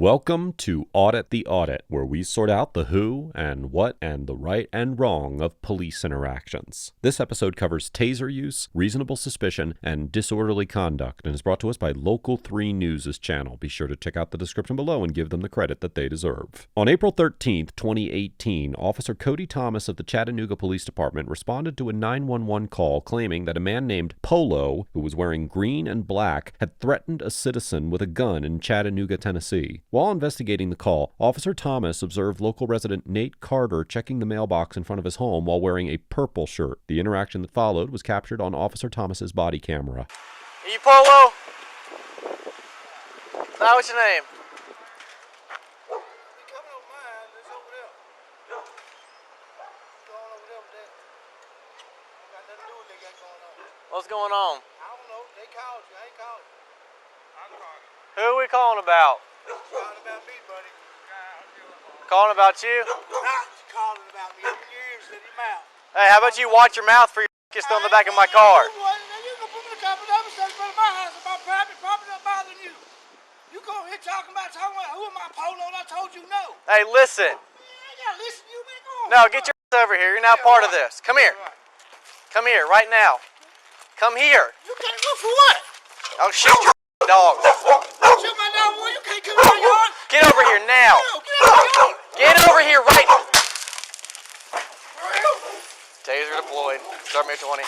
Welcome to Audit the Audit, where we sort out the who and what and the right and wrong of police interactions. This episode covers taser use, reasonable suspicion, and disorderly conduct, and is brought to us by Local 3 News' channel. Be sure to check out the description below and give them the credit that they deserve. On April 13th, 2018, Officer Cody Thomas of the Chattanooga Police Department responded to a 911 call claiming that a man named Polo, who was wearing green and black, had threatened a citizen with a gun in Chattanooga, Tennessee. While investigating the call, Officer Thomas observed local resident Nate Carter checking the mailbox in front of his home while wearing a purple shirt. The interaction that followed was captured on Officer Thomas's body camera. Are you Polo? Now, what's your name? What's going on? I don't know. They called you. I ain't called you. I'm calling. Who are we calling about? Calling about me, buddy. Calling about you? Not calling about me. Open your ears, shut your mouth. Hey, how about you watch your mouth for your still in the back of my car? You gonna put me in the car, but I'm in front of my house about private property not bothering you. You go here talking about who am I, Polo? And I told you no. Hey, listen. I gotta listen to you, man. Go on. No, get your ass over here. You're not part of this. Come here. Come here, right now. Come here. You can't go for what? I'll shoot your dog. Shoot my dog, boy. You can't come in my yard. Get over here now. No, get out of my yard. Get over here right now. Taser deployed. Start me at 20.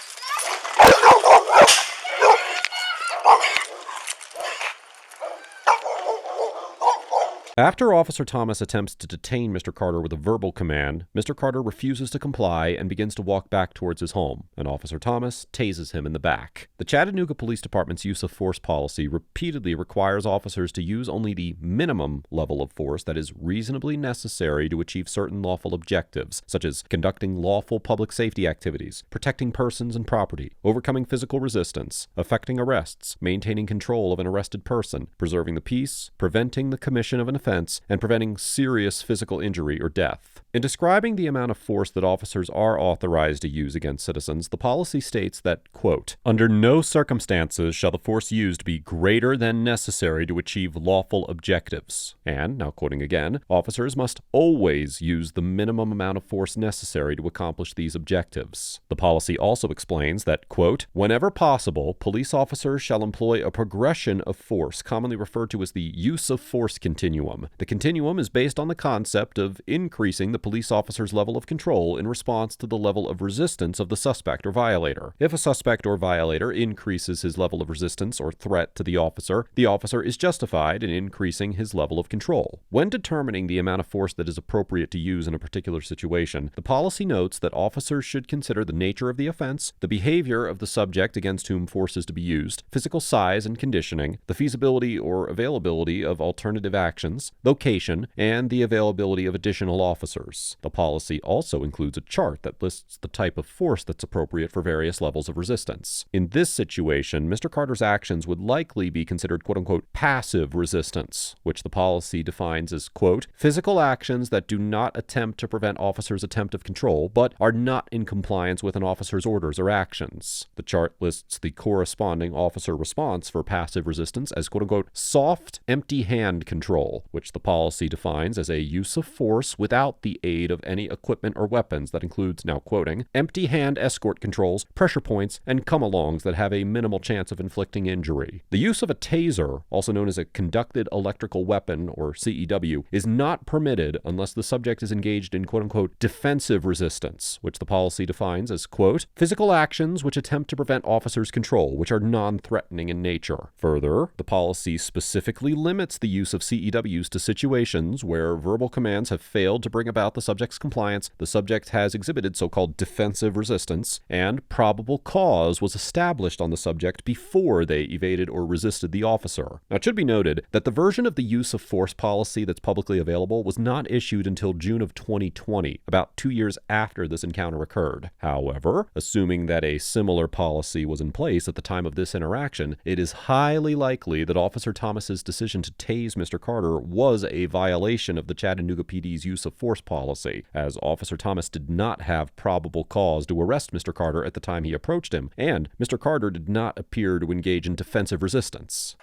After Officer Thomas attempts to detain Mr. Carter with a verbal command, Mr. Carter refuses to comply and begins to walk back towards his home, and Officer Thomas tases him in the back. The Chattanooga Police Department's use of force policy repeatedly requires officers to use only the minimum level of force that is reasonably necessary to achieve certain lawful objectives, such as conducting lawful public safety activities, protecting persons and property, overcoming physical resistance, effecting arrests, maintaining control of an arrested person, preserving the peace, preventing the commission of an offense, and preventing serious physical injury or death. In describing the amount of force that officers are authorized to use against citizens, the policy states that, quote, "Under no circumstances shall the force used be greater than necessary to achieve lawful objectives." And, now quoting again, officers must always use the minimum amount of force necessary to accomplish these objectives. The policy also explains that, quote, "Whenever possible, police officers shall employ a progression of force, commonly referred to as the use of force continuum. The continuum is based on the concept of increasing the police officer's level of control in response to the level of resistance of the suspect or violator. If a suspect or violator increases his level of resistance or threat to the officer is justified in increasing his level of control. When determining the amount of force that is appropriate to use in a particular situation, the policy notes that officers should consider the nature of the offense, the behavior of the subject against whom force is to be used, physical size and conditioning, the feasibility or availability of alternative actions, location, and the availability of additional officers. The policy also includes a chart that lists the type of force that's appropriate for various levels of resistance. In this situation, Mr. Carter's actions would likely be considered quote-unquote passive resistance, which the policy defines as, quote, "physical actions that do not attempt to prevent officers' attempt of control, but are not in compliance with an officer's orders or actions." The chart lists the corresponding officer response for passive resistance as quote-unquote soft, empty hand control, which the policy defines as a use of force without the aid of any equipment or weapons that includes, now quoting, "empty hand escort controls, pressure points, and come-alongs that have a minimal chance of inflicting injury." The use of a taser, also known as a conducted electrical weapon, or CEW, is not permitted unless the subject is engaged in quote-unquote defensive resistance, which the policy defines as, quote, "physical actions which attempt to prevent officers' control, which are non-threatening in nature." Further, the policy specifically limits the use of CEWs to situations where verbal commands have failed to bring about the subject's compliance, the subject has exhibited so-called defensive resistance, and probable cause was established on the subject before they evaded or resisted the officer. Now, it should be noted that the version of the use of force policy that's publicly available was not issued until June of 2020, about 2 years after this encounter occurred. However, assuming that a similar policy was in place at the time of this interaction, it is highly likely that Officer Thomas's decision to tase Mr. Carter was a violation of the Chattanooga PD's use of force policy, as Officer Thomas did not have probable cause to arrest Mr. Carter at the time he approached him, and Mr. Carter did not appear to engage in defensive resistance.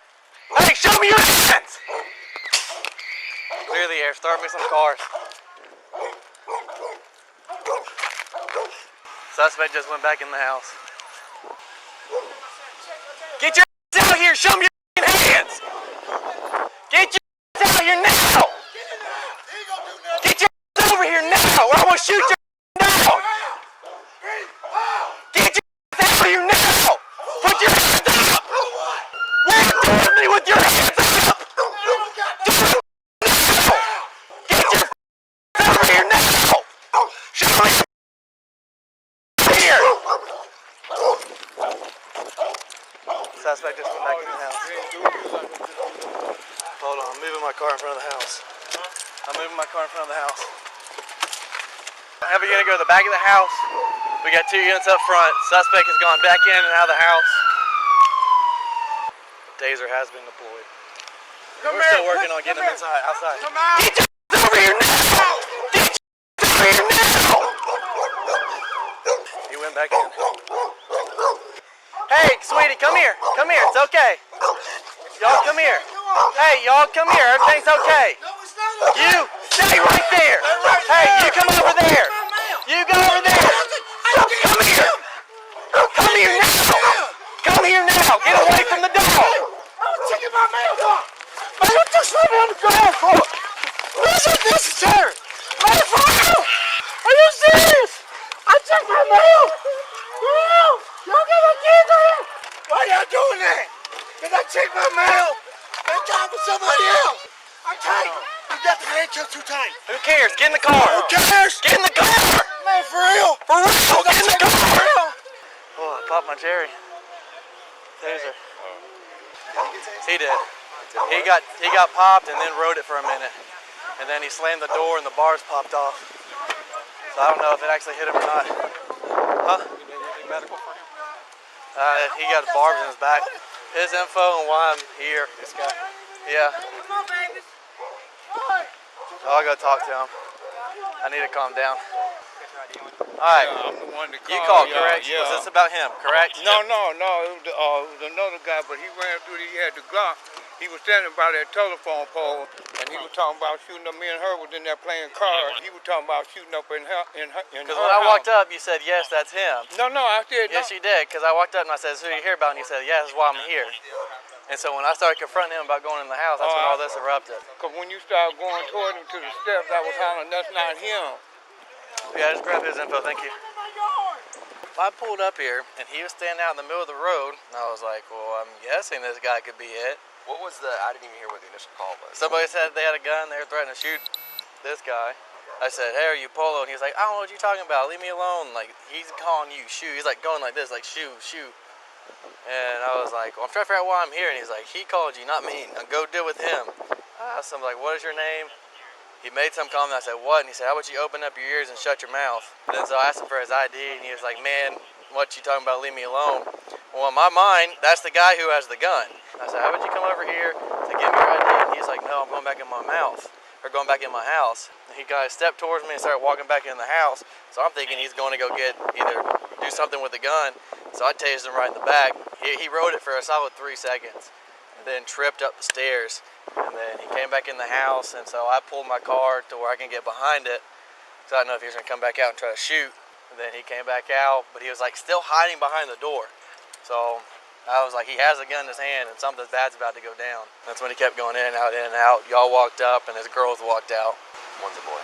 Hey, show me your hands! here. Start me some cars. Suspect just went back in the house. Get your ass out here. Show me your hands. Get your ass out here now. Get your ass over here now, or I'm gonna shoot your down. Get your ass out here now. Put your hands up. What are you doing me with your hands up? Do it now. Get your ass over here now. Show me here. Suspect just went back in the house. Hold on, I'm moving my car in front of the house. I'm moving my car in front of the house. I have a unit go to the back of the house. We got 2 units up front. Suspect has gone back in and out of the house. Taser has been deployed. We're still working on getting him outside. Come out. Get your over here now! Get your over here now! He went back in. Hey, sweetie, come here. Come here. It's okay. Y'all come here. Hey, y'all come here. Everything's okay. No, it's not okay. You stay right there. Hey, you come over there. You go over there. Come here. Come here now. Come here now. Get away from the dog. I'm taking my mail off. Man, what you sleeping on the ground for? This is necessary. Motherfucker! Are you serious? I took my mail. Y'all get my kids on here. Why y'all doing that? Did I take my mail and talk with somebody else? I'm tight. You got the handcuffs too tight. Who cares? Get in the car. Who cares? Get in the car. Man, for real? For real. Get in the car. Real? Oh, I popped my cherry. Taser. He did. He got popped and then rode it for a minute. And then he slammed the door and the bars popped off. So I don't know if it actually hit him or not. Huh? Anything medical for him? He got barbs in his back. His info and why I'm here. This guy. Yeah. Come on, babies. I'll go talk to him. I need to calm down. Alright. Yeah, I'm the one that You called, called, correct? Yeah. Was this about him, correct? No. It was another guy, but he ran through. He had the Glock. He was standing by that telephone pole, and he was talking about shooting up. Me and her was in there playing cards. He was talking about shooting up in her. Because when I walked up, you said, yes, that's him. No, I said no. Yes, you did, because I walked up and I said, who are you here about? And you said, yeah, that's why I'm here. And so when I started confronting him about going in the house, that's when all this erupted. Because when you started going toward him to the steps, I was hollering, that's not him. Yeah, just grab his info, thank you. I pulled up here, and he was standing out in the middle of the road, and I was like, well, I'm guessing this guy could be it. What was I didn't even hear what the initial call was. Somebody said they had a gun, they were threatening to shoot this guy. I said, hey, are you Polo? And he's like, I don't know what you're talking about, leave me alone. Like, he's calling you, shoot. He's like going like this, like, shoot. And I was like, well, I'm trying to figure out why I'm here. And he's like, he called you, not me. Now go deal with him. So I'm like, what is your name? He made some comment. I said, what? And he said, how about you open up your ears and shut your mouth? And then so I asked him for his ID, and he was like, man, what you talking about? Leave me alone. Well, in my mind, that's the guy who has the gun. I said, how about you come over here to give me your ID? And he's like, no, I'm going back in my mouth. Or going back in my house. And he kind of stepped towards me and started walking back in the house. So I'm thinking he's going to go do something with the gun. So I tased him right in the back. He rode it for a solid 3 seconds. And then tripped up the stairs. And then he came back in the house. And so I pulled my car to where I can get behind it. So I didn't know if he was going to come back out and try to shoot. And then he came back out, but he was like still hiding behind the door. So I was like, he has a gun in his hand and something bad's about to go down. That's when he kept going in and out. Y'all walked up and his girls walked out. One's a boy.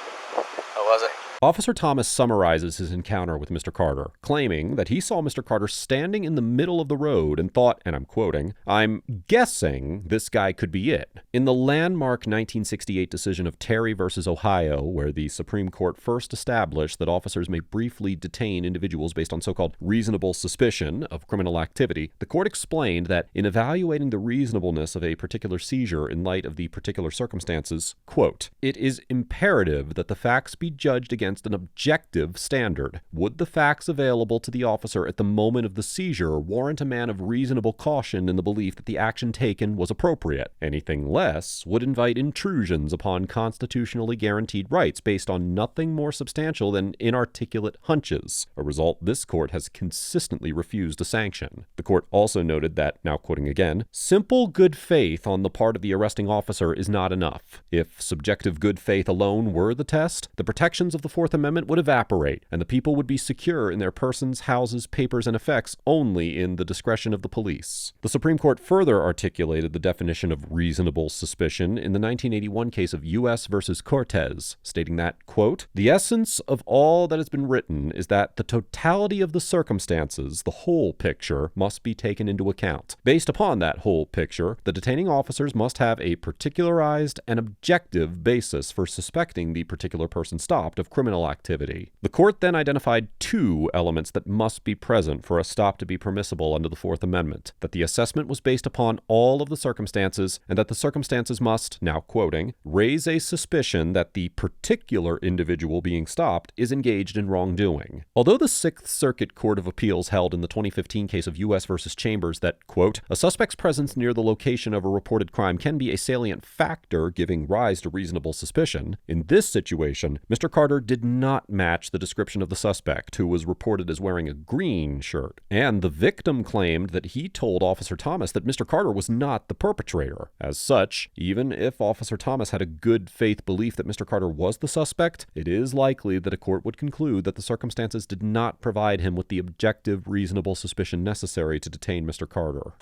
Oh, was it? Officer Thomas summarizes his encounter with Mr. Carter, claiming that he saw Mr. Carter standing in the middle of the road and thought, and I'm quoting, I'm guessing this guy could be it. In the landmark 1968 decision of Terry versus Ohio, where the Supreme Court first established that officers may briefly detain individuals based on so-called reasonable suspicion of criminal activity, the court explained that in evaluating the reasonableness of a particular seizure in light of the particular circumstances, quote, it is imperative imperative that the facts be judged against an objective standard. Would the facts available to the officer at the moment of the seizure warrant a man of reasonable caution in the belief that the action taken was appropriate? Anything less would invite intrusions upon constitutionally guaranteed rights based on nothing more substantial than inarticulate hunches, a result this court has consistently refused to sanction. The court also noted that, now quoting again, simple good faith on the part of the arresting officer is not enough. If subjective good faith alone were the test, the protections of the Fourth Amendment would evaporate, and the people would be secure in their persons, houses, papers, and effects only in the discretion of the police. The Supreme Court further articulated the definition of reasonable suspicion in the 1981 case of U.S. versus Cortez, stating that, quote, "The essence of all that has been written is that the totality of the circumstances, the whole picture, must be taken into account. Based upon that whole picture, the detaining officers must have a particularized and objective basis for suspecting the particular person stopped of criminal activity." The court then identified two elements that must be present for a stop to be permissible under the Fourth Amendment: that the assessment was based upon all of the circumstances, and that the circumstances must, now quoting, "raise a suspicion that the particular individual being stopped is engaged in wrongdoing." Although the Sixth Circuit Court of Appeals held in the 2015 case of U.S. versus Chambers that, quote, "a suspect's presence near the location of a reported crime can be a salient factor giving rise to reasonable suspicion," in this situation, Mr. Carter did not match the description of the suspect, who was reported as wearing a green shirt, and the victim claimed that he told Officer Thomas that Mr. Carter was not the perpetrator. As such, even if Officer Thomas had a good faith belief that Mr. Carter was the suspect, it is likely that a court would conclude that the circumstances did not provide him with the objective, reasonable suspicion necessary to detain Mr. Carter.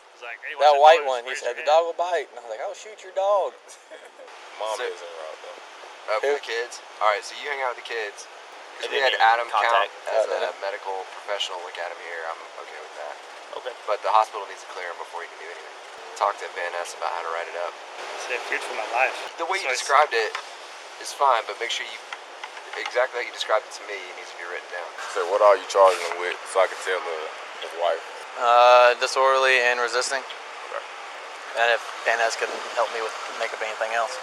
That white one, he said, "The dog will bite." And I was like, "Oh, shoot your dog." Mom isn't around though. For the kids? Alright, so you hang out with the kids. If we had Adam count as a medical professional look at him here, I'm okay with that. Okay. But the hospital needs to clear him before he can do anything. Talk to Van Ness about how to write it up. I feared for my life. The way you described it is fine, but make sure you, exactly how you described it to me, it needs to be written down. So what are you charging him with so I can tell his wife? Disorderly and resisting. Okay. And if Van Ness could help me with make up anything else.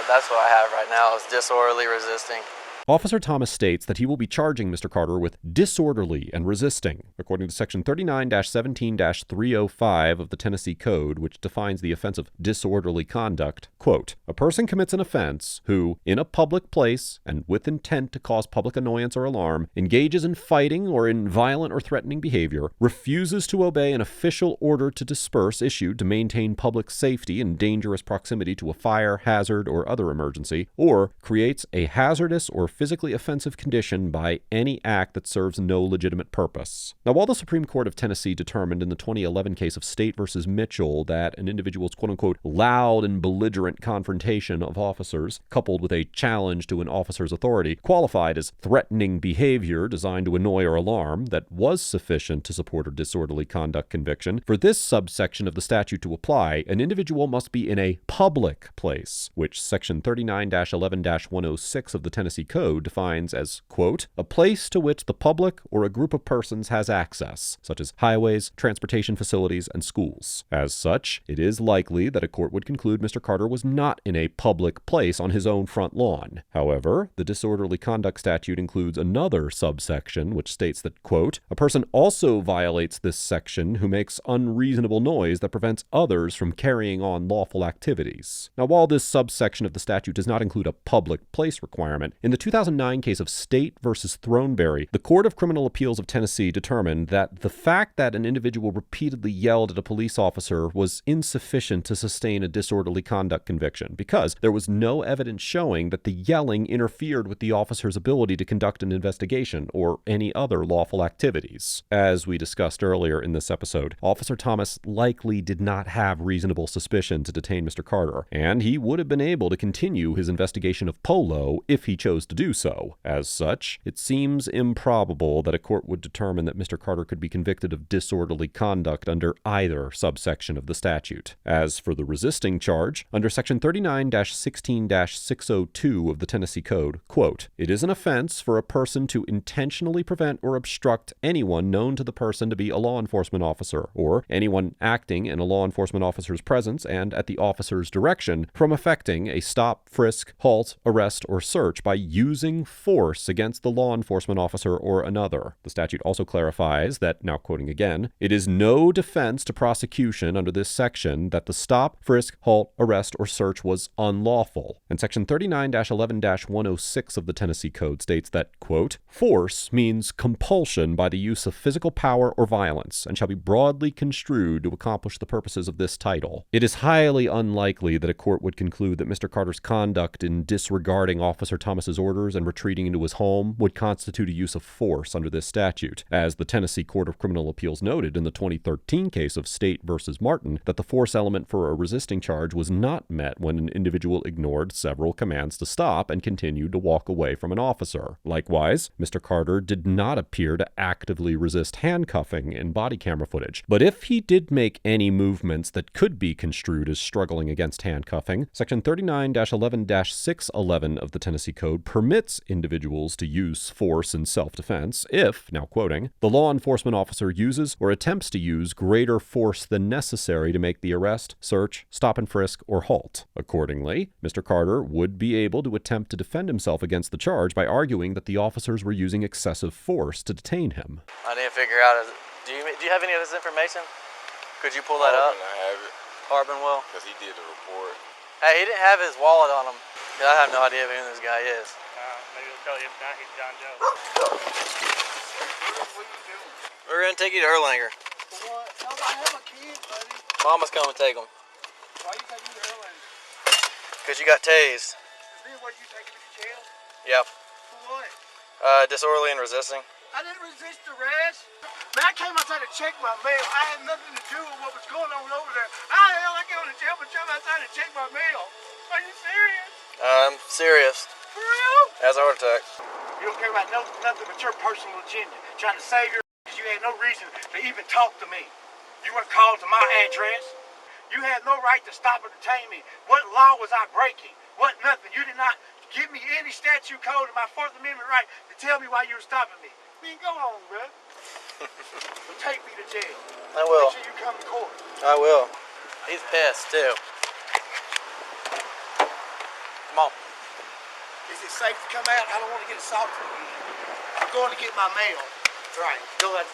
That's what I have right now, is disorderly, resisting. Officer Thomas states that he will be charging Mr. Carter with disorderly and resisting, according to Section 39-17-305 of the Tennessee Code, which defines the offense of disorderly conduct. Quote, "A person commits an offense who, in a public place and with intent to cause public annoyance or alarm, engages in fighting or in violent or threatening behavior, refuses to obey an official order to disperse issued to maintain public safety in dangerous proximity to a fire, hazard, or other emergency, or creates a hazardous or physically offensive condition by any act that serves no legitimate purpose." Now, while the Supreme Court of Tennessee determined in the 2011 case of State versus Mitchell that an individual's quote-unquote loud and belligerent confrontation of officers, coupled with a challenge to an officer's authority, qualified as threatening behavior designed to annoy or alarm, that was sufficient to support a disorderly conduct conviction, for this subsection of the statute to apply, an individual must be in a public place, which Section 39-11-106 of the Tennessee Code defines as, quote, "a place to which the public or a group of persons has access, such as highways, transportation facilities, and schools." As such, it is likely that a court would conclude Mr. Carter was not in a public place on his own front lawn. However, the disorderly conduct statute includes another subsection which states that, quote, "a person also violates this section who makes unreasonable noise that prevents others from carrying on lawful activities." Now, while this subsection of the statute does not include a public place requirement, in the 2009 case of State versus Throneberry, the Court of Criminal Appeals of Tennessee determined that the fact that an individual repeatedly yelled at a police officer was insufficient to sustain a disorderly conduct conviction because there was no evidence showing that the yelling interfered with the officer's ability to conduct an investigation or any other lawful activities. As we discussed earlier in this episode, Officer Thomas likely did not have reasonable suspicion to detain Mr. Carter, and he would have been able to continue his investigation of Polo if he chose to do do so. As such, it seems improbable that a court would determine that Mr. Carter could be convicted of disorderly conduct under either subsection of the statute. As for the resisting charge, under Section 39-16-602 of the Tennessee Code, quote, "It is an offense for a person to intentionally prevent or obstruct anyone known to the person to be a law enforcement officer, or anyone acting in a law enforcement officer's presence and at the officer's direction, from effecting a stop, frisk, halt, arrest, or search by using force against the law enforcement officer or another." The statute also clarifies that, now quoting again, "It is no defense to prosecution under this section that the stop, frisk, halt, arrest, or search was unlawful." And Section 39-11-106 of the Tennessee Code states that, quote, "Force means compulsion by the use of physical power or violence, and shall be broadly construed to accomplish the purposes of this title." It is highly unlikely that a court would conclude that Mr. Carter's conduct in disregarding Officer Thomas's orders and retreating into his home would constitute a use of force under this statute, as the Tennessee Court of Criminal Appeals noted in the 2013 case of State versus Martin that the force element for a resisting charge was not met when an individual ignored several commands to stop and continued to walk away from an officer. Likewise, Mr. Carter did not appear to actively resist handcuffing in body camera footage, but if he did make any movements that could be construed as struggling against handcuffing, Section 39-11-611 of the Tennessee Code permits individuals to use force in self-defense if, now quoting, "the law enforcement officer uses or attempts to use greater force than necessary to make the arrest, search, stop and frisk, or halt." Accordingly, Mr. Carter would be able to attempt to defend himself against the charge by arguing that the officers were using excessive force to detain him. I didn't figure out, do you have any of this information? Could you pull that up? I have it. Harbin will? Because he did the report. Hey, he didn't have his wallet on him. I have no idea who this guy is. Maybe he'll tell you if not, he's John Joe. We're going to take you to Erlanger. For what? No, I have a kid, buddy. Mama's coming to take him. Why you taking me to Erlanger? Because you got tased. Is this what you taking me to jail? Yep. For what? Disorderly and resisting. I didn't resist arrest. Man, I came outside to check my mail. I had nothing to do with what was going on over there. How the hell I get on the jail but jump outside to check my mail? Are you serious? I'm serious. For real? Has a heart attack. You don't care about nothing but your personal agenda. Trying to save your because you had no reason to even talk to me. You weren't called to my address. You had no right to stop or detain me. What law was I breaking? What nothing. You did not give me any statute code of my Fourth Amendment right to tell me why you were stopping me. I mean, go on, bro. Well, take me to jail. I will. Make sure you come to court. I will. He's pissed, too. Come on. Is it safe to come out? I don't want to get assaulted again. I'm going to get my mail. That's right.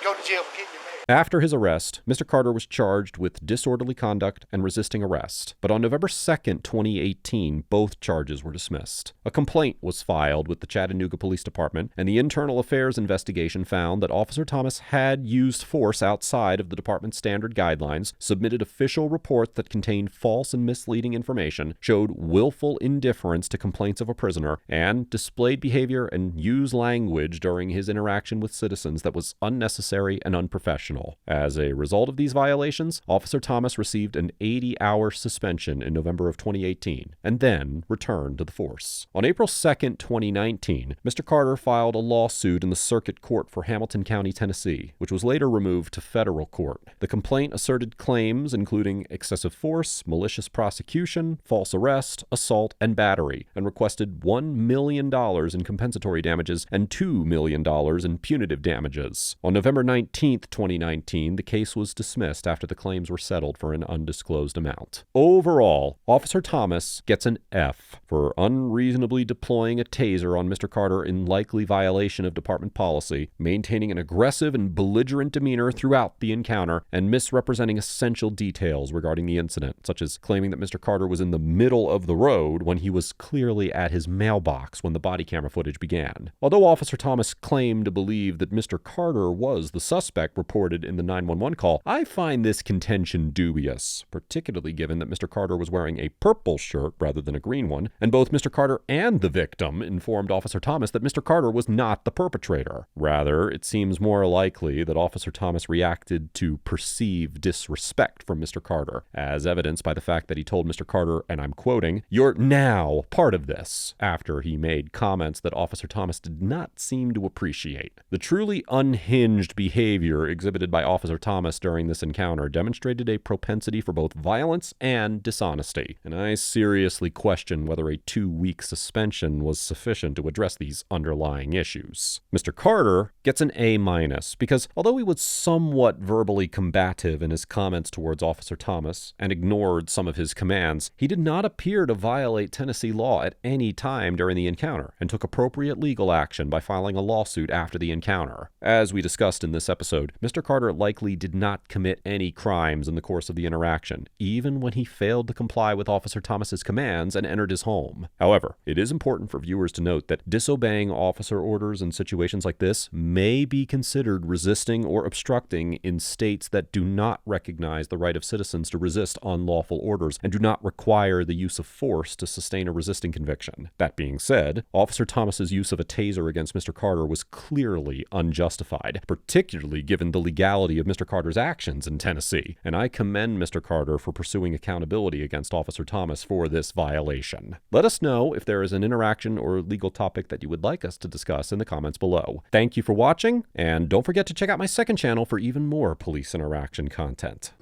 Go to jail for getting your mail. After his arrest, Mr. Carter was charged with disorderly conduct and resisting arrest, but on November 2nd, 2018, both charges were dismissed. A complaint was filed with the Chattanooga Police Department, and the internal affairs investigation found that Officer Thomas had used force outside of the department's standard guidelines, submitted official reports that contained false and misleading information, showed willful indifference to complaints of a prisoner, and displayed behavior and used language during his interaction with citizens that was unnecessary and unprofessional. As a result of these violations, Officer Thomas received an 80-hour suspension in November of 2018, and then returned to the force. On April 2nd, 2019, Mr. Carter filed a lawsuit in the Circuit Court for Hamilton County, Tennessee, which was later removed to federal court. The complaint asserted claims including excessive force, malicious prosecution, false arrest, assault, and battery, and requested $1 million in compensatory damages and $2 million in punitive damages. On November 19th, 2019, the case was dismissed after the claims were settled for an undisclosed amount. Overall, Officer Thomas gets an F for unreasonably deploying a taser on Mr. Carter in likely violation of department policy, maintaining an aggressive and belligerent demeanor throughout the encounter, and misrepresenting essential details regarding the incident, such as claiming that Mr. Carter was in the middle of the road when he was clearly at his mailbox when the body camera footage began. Although Officer Thomas claimed to believe that Mr. Carter was the suspect reported in the 911 call, I find this contention dubious, particularly given that Mr. Carter was wearing a purple shirt rather than a green one, and both Mr. Carter and the victim informed Officer Thomas that Mr. Carter was not the perpetrator. Rather, it seems more likely that Officer Thomas reacted to perceived disrespect from Mr. Carter, as evidenced by the fact that he told Mr. Carter, and I'm quoting, "You're now part of this," after he made comments that Officer Thomas did not seem to appreciate. The truly unhinged behavior exhibited by Officer Thomas during this encounter demonstrated a propensity for both violence and dishonesty, and I seriously question whether a 2-week suspension was sufficient to address these underlying issues. Mr. Carter gets an A- because although he was somewhat verbally combative in his comments towards Officer Thomas and ignored some of his commands, he did not appear to violate Tennessee law at any time during the encounter and took appropriate legal action by filing a lawsuit after the encounter. As we discussed in this episode, Mr. Carter likely did not commit any crimes in the course of the interaction, even when he failed to comply with Officer Thomas's commands and entered his home. However, it is important for viewers to note that disobeying officer orders in situations like this may be considered resisting or obstructing in states that do not recognize the right of citizens to resist unlawful orders and do not require the use of force to sustain a resisting conviction. That being said, Officer Thomas's use of a taser against Mr. Carter was clearly unjustified, particularly given the legality of Mr. Carter's actions in Tennessee, and I commend Mr. Carter for pursuing accountability against Officer Thomas for this violation. Let us know if there is an interaction or legal topic that you would like us to discuss in the comments below. Thank you for watching, and don't forget to check out my second channel for even more police interaction content.